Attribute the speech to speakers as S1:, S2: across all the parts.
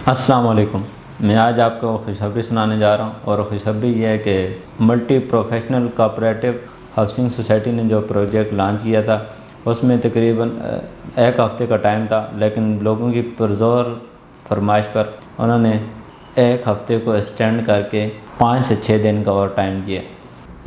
S1: السلام علیکم۔ میں آج آپ کو خوشخبری سنانے جا رہا ہوں، اور خوشخبری یہ ہے کہ multi professional cooperative housing society نے جو پروجیکٹ لانچ کیا تھا اس میں تقریباً ایک ہفتے کا ٹائم تھا، لیکن لوگوں کی پرزور فرمائش پر انہوں نے ایک ہفتے کو ایکسٹینڈ کر کے 5 سے 6 دن کا اور ٹائم دیا۔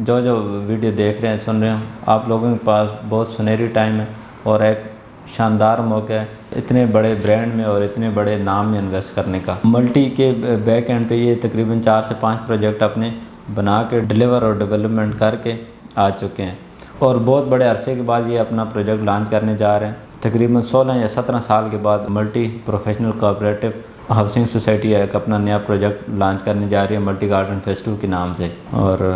S1: جو ویڈیو دیکھ رہے ہیں سن رہے ہیں، آپ لوگوں کے پاس بہت سنہری ٹائم ہے اور ایک شاندار موقع ہے اتنے بڑے برانڈ میں اور اتنے بڑے نام میں انویسٹ کرنے کا۔ ملٹی کے بیک اینڈ پہ یہ تقریباً 4 سے 5 پروجیکٹ اپنے بنا کے ڈیلیور اور ڈیولپمنٹ کر کے آ چکے ہیں، اور بہت بڑے عرصے کے بعد یہ اپنا پروجیکٹ لانچ کرنے جا رہے ہیں۔ تقریباً 16 یا 17 سال کے بعد multi professional cooperative housing society ایک اپنا نیا پروجیکٹ لانچ کرنے جا رہی ہے ملٹی گارڈن فیز 2 کے نام سے، اور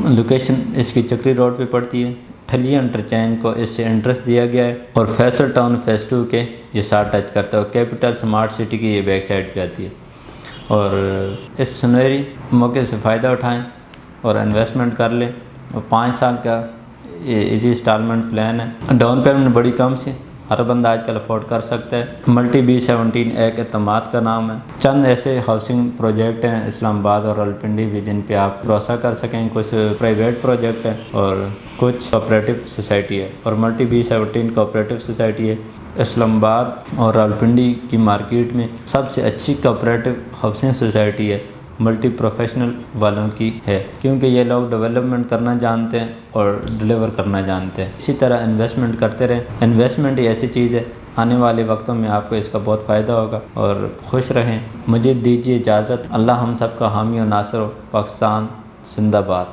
S1: لوکیشن اس کی چکری روڈ پہ پڑتی ہے۔ ٹھلی انٹرچینج کو اس سے انٹرسٹ دیا گیا ہے، اور فیصل ٹاؤن فیز 2 کے یہ ساتھ ٹچ کرتا ہے، اور کیپٹل سمارٹ سٹی کی یہ بیک سائڈ پہ آتی ہے۔ اور اس سنہری موقع سے فائدہ اٹھائیں اور انویسٹمنٹ کر لیں، اور 5 سال کا یہ ایزی انسٹالمنٹ پلان ہے۔ ڈاؤن پیمنٹ بڑی کم سی، ہر بندہ آج کل افورڈ کر سکتا ہے۔ ملٹی B17 ایک اعتماد کا نام ہے۔ چند ایسے ہاؤسنگ پروجیکٹ ہیں اسلام آباد اور راولپنڈی بھی جن پہ آپ بھروسہ کر سکیں، کچھ پرائیویٹ پروجیکٹ ہیں اور کچھ کوآپریٹو سوسائٹی ہے، اور ملٹی B17 کوآپریٹو سوسائٹی ہے اسلام آباد اور راولپنڈی کی مارکیٹ میں سب سے اچھی کوآپریٹو ہاؤسنگ سوسائٹی ہے، ملٹی پروفیشنل والوں کی ہے، کیونکہ یہ لوگ ڈیولپمنٹ کرنا جانتے ہیں اور ڈیلیور کرنا جانتے ہیں۔ اسی طرح انویسٹمنٹ کرتے رہیں۔ انویسٹمنٹ ایسی چیز ہے، آنے والے وقتوں میں آپ کو اس کا بہت فائدہ ہوگا، اور خوش رہیں۔ مجھے دیجیے اجازت۔ اللہ ہم سب کا حامی و ناصر ہو۔ پاکستان زندہ باد۔